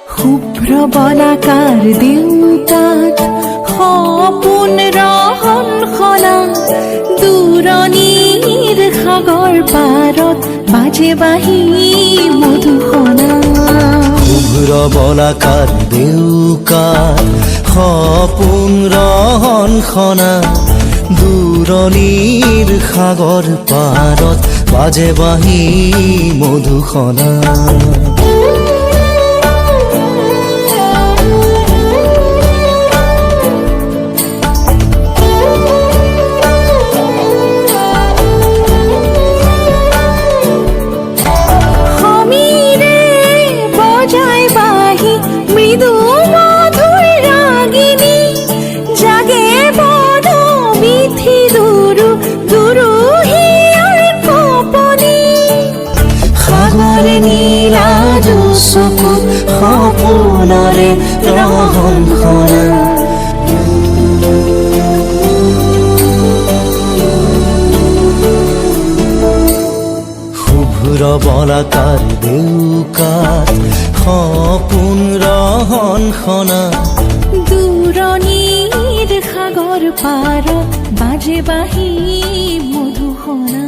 শুভ্ৰ বলাকাৰ দেউতাত সপোন ৰহন সলা দূৰণিৰ সাগৰ পাৰত বাজে বাঁহী মধুসনা। শুভ্ৰ বলাকাৰ দেউকাত সপোন ৰহন সনা দূৰণিৰ সাগৰ পাৰত বাজে বাঁহী মধুসনা। মৃদু মধুৰ ৰাগিনী জাগে বড় মিঠি দুৰু দুৰু হিয়াৰ কপনি। সাগৰ নীলা চকু সপোনৰে ৰহন সনা। শুভ্ৰ বলাকাৰ দেউকাত সপোন ৰহন সনা দূৰণিৰ সাগৰ পাৰত বাজে বাঁহী মধুসনা।